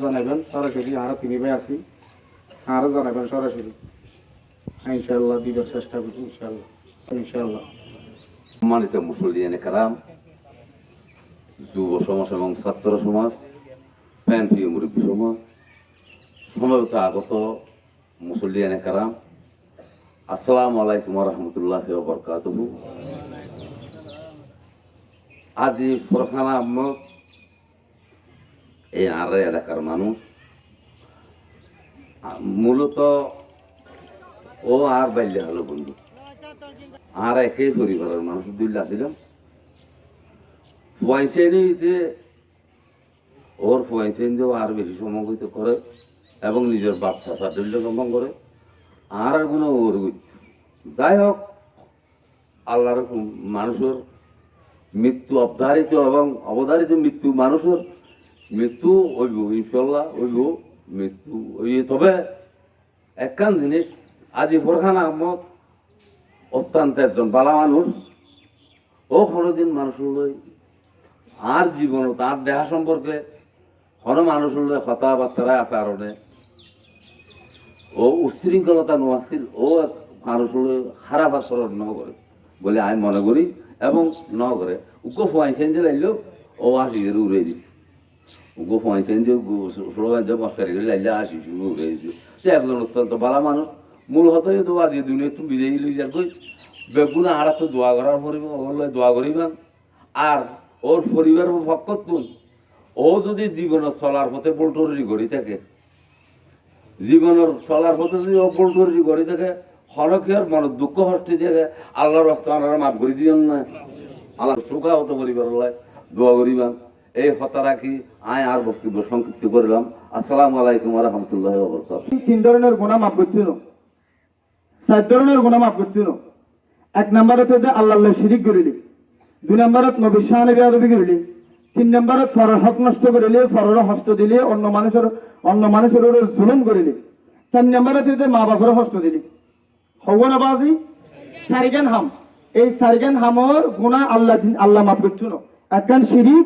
জানাবেন সরাসরি, আরো তিনি ভাই আছি, আরো জানাবেন সরাসরি। ইনশাআল্লাহ দিবার চেষ্টা করছি ইনশাআল্লাহ ইনশাআল্লাহ। সম্মানিত মুসল্লিয়ানে কারাম, যুব সমাজ এবং ছাত্র সমাজ, প্যান প্রিয় মুরব্বী সমাজ, সমবেত আগত মুসল্লিয়ানে কারাম, আসসালামু আলাইকুম ওয়া রাহমাতুল্লাহি ওয়া বারাকাতুহু। আজ ফরহান আহমদ এই আর এলাকার মানুষ, মূলত ও আর বাইলে হলো বন্ধু, আর একই পরিবারের মানুষ, দুইলা দিলাম পয়সাইতে ওর পয়সাইন দিয়েও আর বেশি সমবেত করে এবং নিজের বাচ্চা সাদুল্য গমন করে, আর কোনো ওর যাই হোক আল্লাহর মানুষের মৃত্যু অবধারিত এবং অবধারিত মৃত্যু, মানুষের মৃত্যু হইব ইনশাল্লাহ, হইব মৃত্যু হইব। তবে একখান জিনিস, আজি ফরহান আহমদ অত্যন্ত একজন বালা মানুষ, ও কোনোদিন মানুষের আর জীবন তার দেহা সম্পর্কে কোনো মানুষের কথাবার্তারা আচরণে ও উচ্ছৃঙ্খলতা নোয়াছিল, ও মানুষের খারাপ আচরণ ন করে বলে আমি মনে করি এবং ন করে। উকো ফোয়াইছেন যে লাইলেও ও আসিদের উড়ে দিত, উকো ফোয়াইছেন যে মস্কারি করে লাইলে আসি উড়ে দিত। সে একজন অত্যন্ত ভালো মানুষ, মূল হতে তো আজি দুনিয়া একটু বিদায়ী লই যার কই বেগুন আর তো দোয়া করার পরিব ওগুলো দোয়া করিবেন। আর ওর পরিবার পক্ষত ও যদি জীবনের চলার পথে পোল্টরি গড়ি থাকে, জীবনের চলার পথে যদি ও পোল্টরি গড়ি থাকে, হরকের মনে দুঃখ হস্তি থাকে, আল্লাহর রাস্তা মাফ করে দিবেন না, আল্লাহ সুখা হতে পরিবার দোয়া করিবেন। এই হতা রাখি আয় আর বক্তব্য সংক্ষিপ্ত করলাম। আসসালামু আলাইকুম ওয়া রাহমাতুল্লাহি ওয়া বারাকাতুহু। 3 ধরনের গুনাহ মাফ করছিল, 4 ধরনের গুনাহ মাফ করছিল। 1 নম্বরত আল্লাহর শিরিক করিলি, 2 নম্বরত নবী শানে বেয়াদবি করিলি, 3 নম্বরত ফরর হক নষ্ট করিলি, ফরর হস্ত দিলি, অন্য মানুষের উপর জুলুম করিলি, 4 নম্বরত মা বাবার হস্ত দিলি। হওয়া বাজি সারিগান হাম, এই সারিগান হামর গুনাহ আল্লাহ মাফ করছিল। একখান শিরিক,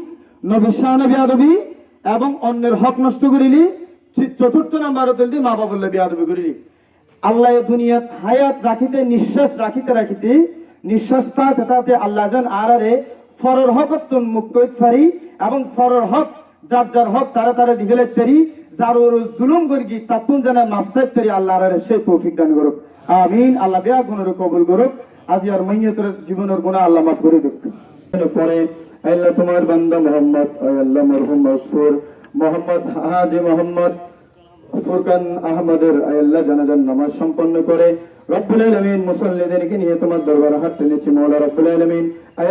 নবী শানে বেয়াদবি এবং অন্যের হক নষ্ট করিলি, 4th নম্বরত মা বাবার বেয়াদবি করিলি। আল্লাহ দুনিয়াত হায়াত রাখিতে, নিঃশ্বাস রাখিতে নিঃশ্বাস তাতে আল্লাহ যেন আরে ফরর হক মুক্ত পারি এবং ফরর হক যার হক তারা দিলে তারি, যার ওর জুলুম করি তাতুন যেন মাফসাইদ তারি আল্লাহ আরে সেই তৌফিক দান করুক, আমিন। আল্লাহ বেয়া গুণের কবুল করুক, আজ আর মাইয়াতের জীবনের গুনাহ আল্লাহ মাফ করে দিক। পরে আল্লাহ তোমার বান্দা মোহাম্মদ, আল্লাহ মরহুম মাসুর মোহাম্মদ হাজি মোহাম্মদ ফুরকান আহমদের আল্লাহ জানাজার নামাজ সম্পন্ন করে রব্বুল আলামিন মুসল্লিদেরকে নিয়ে তোমার দরবারে হাত তুলেছি মওলা রব্বুল আলামিন।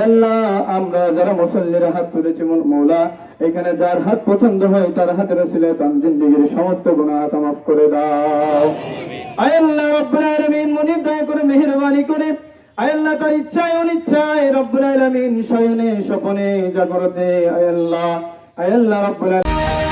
আল্লাহ আমরা যারা মুসল্লিরা হাত তুলেছি মওলা, এখানে যার হাত পছন্দ হয় তার হাতের ওসিলায় তার জিন্দেগীর সমস্ত গুনাহ মাফ করে দাও। আল্লাহ রব্বুল আলামিন মনিব দয়া করে মেহেরবানি করে আল্লাহ তার ইচ্ছায় অনিচ্ছায় রব্বুল আলামিন শয়নে স্বপনে জাগরতে আল্লাহ রব্বুল আলামিন